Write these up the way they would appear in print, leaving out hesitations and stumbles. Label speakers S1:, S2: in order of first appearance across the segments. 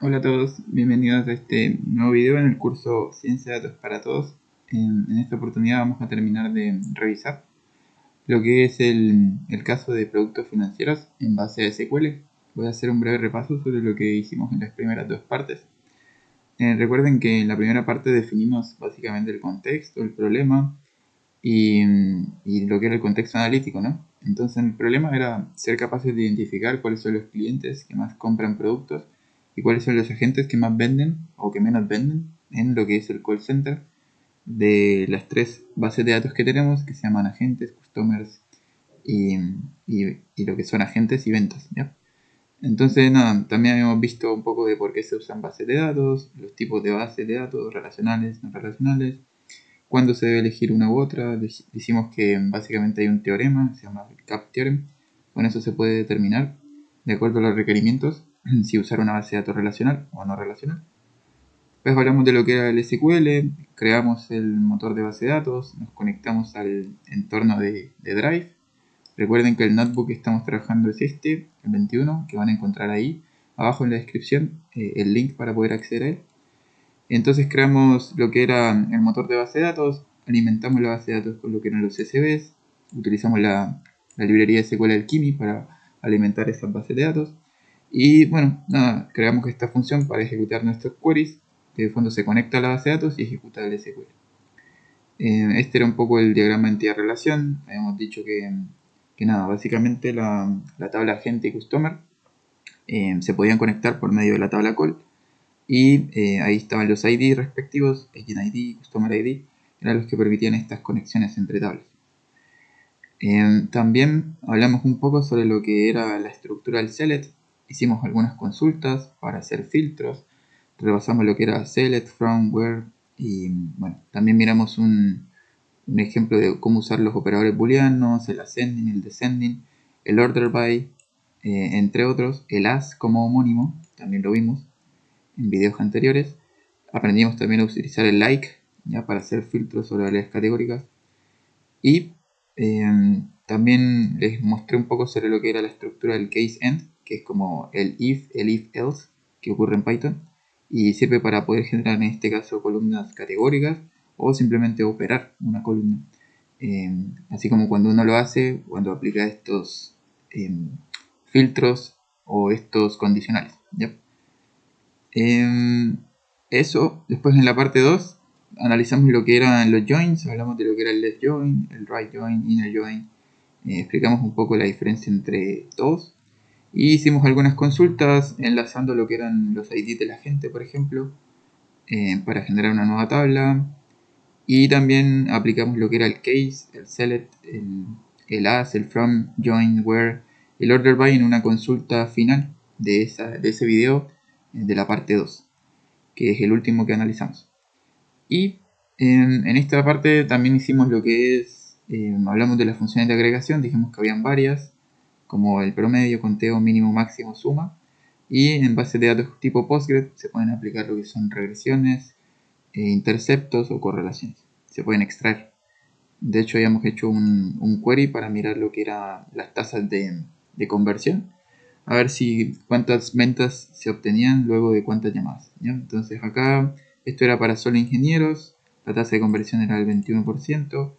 S1: Hola a todos, bienvenidos a este nuevo video en el curso Ciencia de Datos para Todos. En esta oportunidad vamos a terminar de revisar lo que es el caso de productos financieros en base a SQL. Voy a hacer un breve repaso sobre lo que hicimos en las primeras dos partes. Recuerden que en la primera parte definimos básicamente el contexto, el problema y lo que era el contexto analítico, ¿no? Entonces el problema era ser capaces de identificar cuáles son los clientes que más compran productos y cuáles son los agentes que más venden o que menos venden en lo que es el call center de las tres bases de datos que tenemos, que se llaman agentes, customers y, y lo que son agentes y ventas, ¿ya? Entonces, nada, también habíamos visto un poco de por qué se usan bases de datos, los tipos de bases de datos, relacionales, no relacionales, cuándo se debe elegir una u otra. Decimos que básicamente hay un teorema, se llama el CAP Theorem. Con eso se puede determinar, de acuerdo a los requerimientos, si usar una base de datos relacional o no relacional. Después hablamos de lo que era el SQL, creamos el motor de base de datos, nos conectamos al entorno de Drive. Recuerden que el notebook que estamos trabajando es este, el 21, que van a encontrar ahí abajo en la descripción el link para poder acceder a él. Entonces creamos lo que era el motor de base de datos, alimentamos la base de datos con lo que eran los CSVs, utilizamos la librería SQL Alchemy para alimentar esas bases de datos. Y bueno, nada, creamos esta función para ejecutar nuestros queries, que de fondo se conecta a la base de datos y ejecuta el SQL. Este era un poco el diagrama entidad-relación. Habíamos dicho que nada, básicamente la tabla agente y customer se podían conectar por medio de la tabla call. Y ahí estaban los ID respectivos, Agent ID, Customer ID, eran los que permitían estas conexiones entre tablas. También hablamos un poco sobre lo que era la estructura del select, hicimos algunas consultas para hacer filtros, repasamos lo que era select, from, where, y bueno, también miramos un ejemplo de cómo usar los operadores booleanos, el ascending, el descending, el order by, entre otros, el as como homónimo, también lo vimos en videos anteriores. Aprendimos también a utilizar el like, ya, para hacer filtros sobre variables categóricas. Y también les mostré un poco sobre lo que era la estructura del case end, que es como el if else, que ocurre en Python, y sirve para poder generar en este caso columnas categóricas o simplemente operar una columna. Así como cuando uno lo hace, cuando aplica estos filtros o estos condicionales, ¿ya? Eso, después en la parte 2 analizamos lo que eran los joins, hablamos de lo que era el left join, el right join, inner join, explicamos un poco la diferencia entre todos y hicimos algunas consultas enlazando lo que eran los ID de la gente, por ejemplo, para generar una nueva tabla, y también aplicamos lo que era el case, el select, el as, el from, join, where, el order by en una consulta final de ese video de la parte 2, que es el último que analizamos. Y en esta parte también hicimos lo que es, hablamos de las funciones de agregación, dijimos que habían varias, como el promedio, conteo, mínimo, máximo, suma, y en base de datos tipo Postgres se pueden aplicar lo que son regresiones, interceptos o correlaciones. Se pueden extraer. De hecho, habíamos hecho un query para mirar lo que eran las tasas de conversión, a ver si cuántas ventas se obtenían luego de cuántas llamadas, ¿ya? Entonces acá esto era para solo ingenieros, la tasa de conversión era del 21%.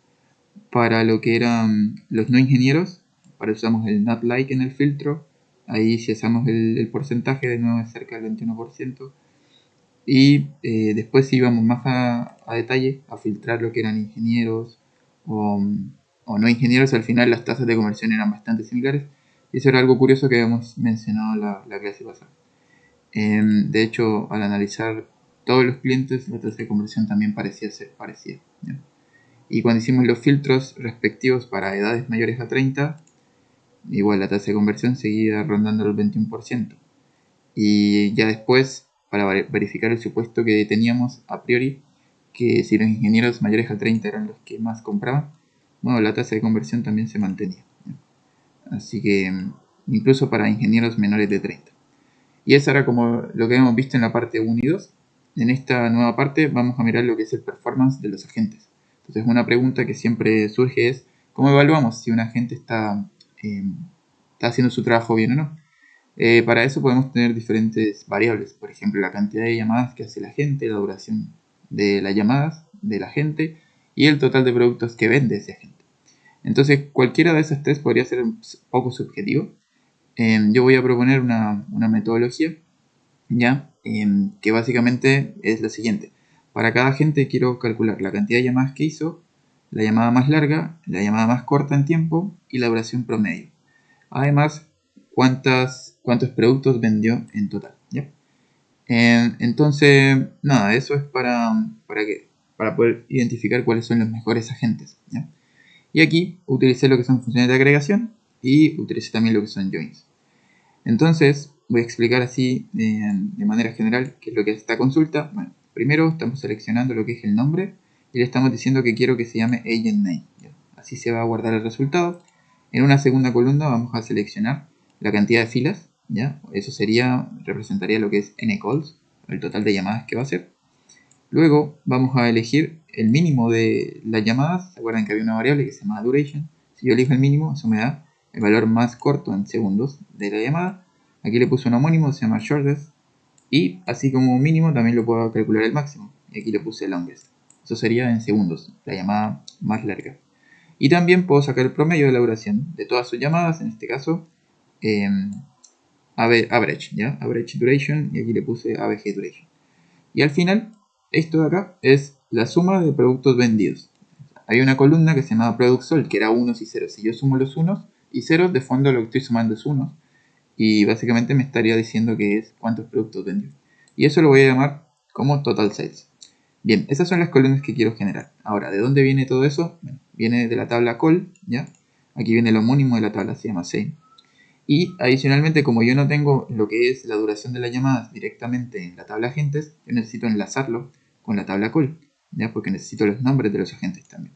S1: Para lo que eran los no ingenieros, para usamos el not like en el filtro, ahí si hacemos el porcentaje de nuevo es cerca del 21%. Y después si íbamos más a detalle a filtrar lo que eran ingenieros o, o no ingenieros, al final las tasas de conversión eran bastante similares. Y eso era algo curioso que habíamos mencionado la clase pasada. De hecho, al analizar todos los clientes, la tasa de conversión también parecía ser parecida, ¿ya? Y cuando hicimos los filtros respectivos para edades mayores a 30, igual la tasa de conversión seguía rondando el 21%. Y ya después, para verificar el supuesto que teníamos a priori, que si los ingenieros mayores a 30 eran los que más compraban, bueno, la tasa de conversión también se mantenía. Así que incluso para ingenieros menores de 30. Y eso era como lo que hemos visto en la parte 1 y 2. En esta nueva parte vamos a mirar lo que es el performance de los agentes. Entonces una pregunta que siempre surge es, ¿cómo evaluamos si un agente está haciendo su trabajo bien o no? Para eso podemos tener diferentes variables, por ejemplo la cantidad de llamadas que hace la gente, la duración de las llamadas de la gente y el total de productos que vende ese agente. Entonces cualquiera de esas tres podría ser un poco subjetivo. Yo voy a proponer una metodología ya que básicamente es la siguiente. Para cada agente quiero calcular la cantidad de llamadas que hizo, la llamada más larga, la llamada más corta en tiempo y la duración promedio. Además, cuántos productos vendió en total. ¿Ya? Entonces, nada, eso es para poder identificar cuáles son los mejores agentes. ¿Ya? Y aquí utilicé lo que son funciones de agregación y utilicé también lo que son joins. Entonces, voy a explicar así de manera general qué es lo que es esta consulta. Bueno, primero estamos seleccionando lo que es el nombre y le estamos diciendo que quiero que se llame agent name. ¿Ya? Así se va a guardar el resultado. En una segunda columna vamos a seleccionar la cantidad de filas. ¿Ya? Eso representaría lo que es ncalls, el total de llamadas que va a hacer. Luego vamos a elegir el mínimo de las llamadas. ¿Se acuerdan que había una variable que se llama duration? Si yo elijo el mínimo, eso me da el valor más corto en segundos de la llamada. Aquí le puse un homónimo, se llama shortest. Y así como mínimo también lo puedo calcular el máximo. Y aquí le puse longest. Eso sería en segundos, la llamada más larga. Y también puedo sacar el promedio de la duración de todas sus llamadas, en este caso average, ¿ya? Average duration, y aquí le puse AVG duration. Y al final, esto de acá es la suma de productos vendidos. Hay una columna que se llama Product Sold, que era unos y ceros. Si yo sumo los unos y ceros, de fondo lo que estoy sumando es unos. Y básicamente me estaría diciendo que es cuántos productos vendió. Y eso lo voy a llamar como Total Sales. Bien, esas son las columnas que quiero generar. Ahora, ¿de dónde viene todo eso? Bueno, viene de la tabla call, ¿ya? Aquí viene el homónimo de la tabla, se llama same. Y adicionalmente, como yo no tengo lo que es la duración de las llamadas directamente en la tabla agentes, yo necesito enlazarlo con la tabla call, ¿ya? Porque necesito los nombres de los agentes también.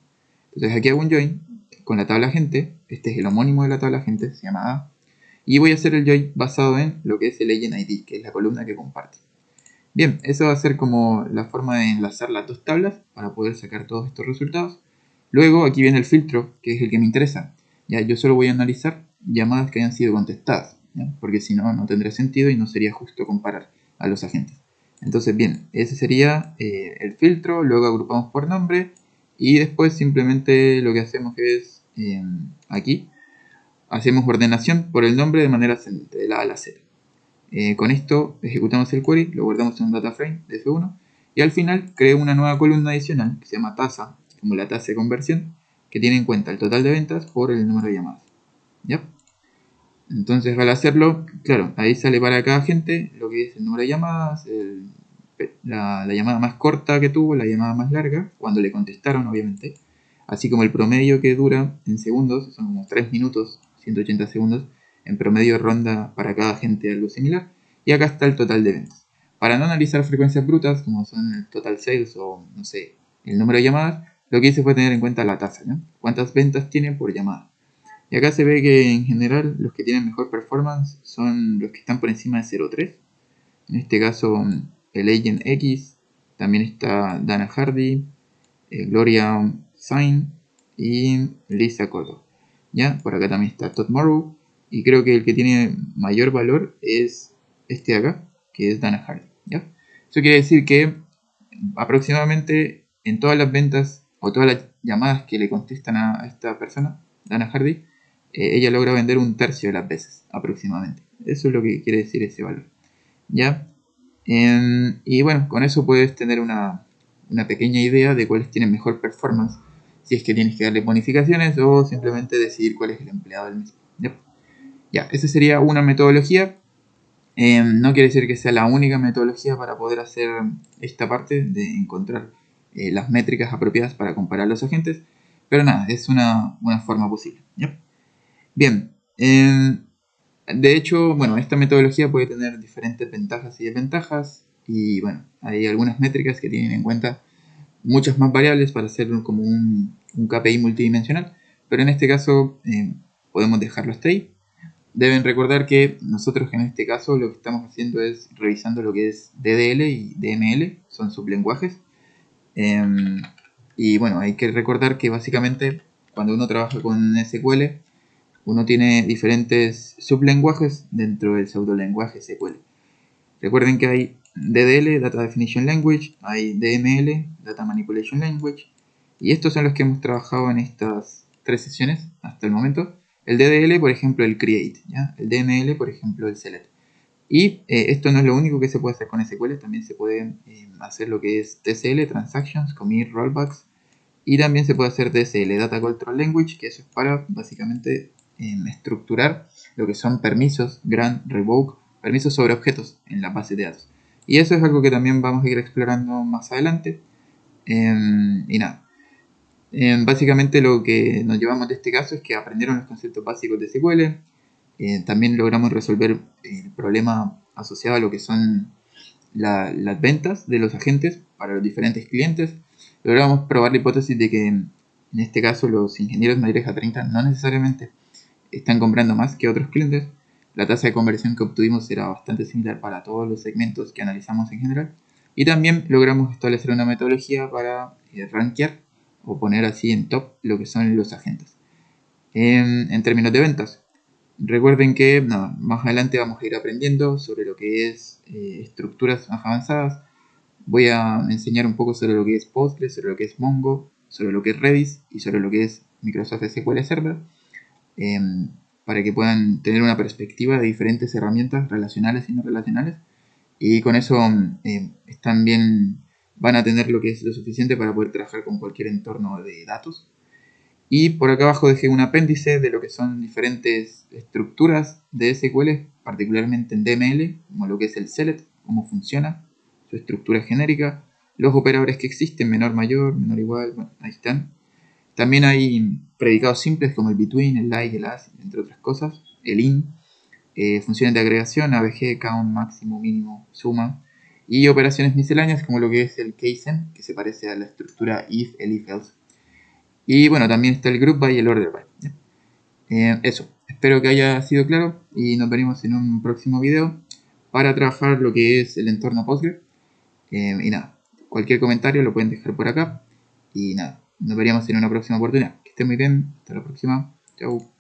S1: Entonces aquí hago un join con la tabla agente, este es el homónimo de la tabla agente, se llama A, y voy a hacer el join basado en lo que es el agent ID, que es la columna que comparte. Bien, eso va a ser como la forma de enlazar las dos tablas para poder sacar todos estos resultados. Luego aquí viene el filtro, que es el que me interesa. Ya, yo solo voy a analizar llamadas que hayan sido contestadas, ¿ya? Porque si no, no tendría sentido y no sería justo comparar a los agentes. Entonces, bien, ese sería el filtro, luego agrupamos por nombre y después simplemente lo que hacemos es aquí, hacemos ordenación por el nombre de manera ascendente, de la A a la Z. Con esto ejecutamos el query, lo guardamos en un data frame de F1 y al final creo una nueva columna adicional que se llama tasa, como la tasa de conversión, que tiene en cuenta el total de ventas por el número de llamadas. ¿Ya? Entonces al hacerlo, claro, ahí sale para cada agente lo que es el número de llamadas, la llamada más corta que tuvo, la llamada más larga, cuando le contestaron obviamente, así como el promedio que dura en segundos, son como 3 minutos, 180 segundos, en promedio ronda para cada agente algo similar, y acá está el total de ventas. Para no analizar frecuencias brutas, como son el total sales o, no sé, el número de llamadas, lo que hice fue tener en cuenta la tasa, ¿no? Cuántas ventas tiene por llamada. Y acá se ve que en general los que tienen mejor performance son los que están por encima de 0.3. En este caso el Agent X, también está Dana Hardy, Gloria Sain y Lisa Cotto. ¿Ya? Por acá también está Todd Morrow. Y creo que el que tiene mayor valor es este de acá, que es Dana Hardy. ¿Ya? Eso quiere decir que aproximadamente en todas las ventas o todas las llamadas que le contestan a esta persona, Dana Hardy, ella logra vender un tercio de las veces aproximadamente. Eso es lo que quiere decir ese valor. ¿Ya? Y bueno, con eso puedes tener una pequeña idea de cuáles tienen mejor performance, si es que tienes que darle bonificaciones o simplemente decidir cuál es el empleado del mes. ¿Ya? Ya, esa sería una metodología. No quiere decir que sea la única metodología para poder hacer esta parte de encontrar las métricas apropiadas para comparar los agentes, pero nada, es una forma posible. ¿Ya? Bien, de hecho, bueno, esta metodología puede tener diferentes ventajas y desventajas y bueno, hay algunas métricas que tienen en cuenta muchas más variables para hacer como un KPI multidimensional, pero en este caso podemos dejarlo hasta ahí. Deben recordar que nosotros en este caso lo que estamos haciendo es revisando lo que es DDL y DML, son sublenguajes. Y bueno, hay que recordar que básicamente cuando uno trabaja con SQL, uno tiene diferentes sublenguajes dentro del pseudolenguaje SQL. Recuerden que hay DDL, Data Definition Language, hay DML, Data Manipulation Language, y estos son los que hemos trabajado en estas 3 sesiones hasta el momento. El DDL, por ejemplo, el Create, ¿ya? El DML, por ejemplo, el Select. Y esto no es lo único que se puede hacer con SQL, también se puede hacer lo que es TCL, Transactions, Commit, Rollbacks, y también se puede hacer DSL, Data Control Language, que eso es para básicamente estructurar lo que son permisos, grant, revoke, permisos sobre objetos en la base de datos. Y eso es algo que también vamos a ir explorando más adelante. Y nada, básicamente lo que nos llevamos de este caso es que aprendieron los conceptos básicos de SQL. También logramos resolver el problema asociado a lo que son las ventas de los agentes para los diferentes clientes. Logramos probar la hipótesis de que en este caso los ingenieros mayores a 30 no necesariamente están comprando más que otros clientes. La tasa de conversión que obtuvimos era bastante similar para todos los segmentos que analizamos en general. Y también logramos establecer una metodología para rankear o poner así en top lo que son los agentes. En términos de ventas, recuerden que más adelante vamos a ir aprendiendo sobre lo que es estructuras más avanzadas. Voy a enseñar un poco sobre lo que es Postgres, sobre lo que es Mongo, sobre lo que es Redis y sobre lo que es Microsoft SQL Server, para que puedan tener una perspectiva de diferentes herramientas relacionales y no relacionales. Y con eso también van a tener lo que es lo suficiente para poder trabajar con cualquier entorno de datos. Y por acá abajo dejé un apéndice de lo que son diferentes estructuras de SQL, particularmente en DML, como lo que es el select, cómo funciona, su estructura genérica, los operadores que existen, menor, mayor, menor, igual, bueno, ahí están. También hay predicados simples como el between, el like, el as, entre otras cosas, el in, funciones de agregación, ABG, count, máximo, mínimo, suma, y operaciones misceláneas como lo que es el caseIn, que se parece a la estructura if, el if else. Y bueno, también está el group by y el order by. Eso, espero que haya sido claro y nos veremos en un próximo video para trabajar lo que es el entorno Postgres. Y nada, cualquier comentario lo pueden dejar por acá. Y nada, nos veríamos en una próxima oportunidad. Que estén muy bien, hasta la próxima. Chau.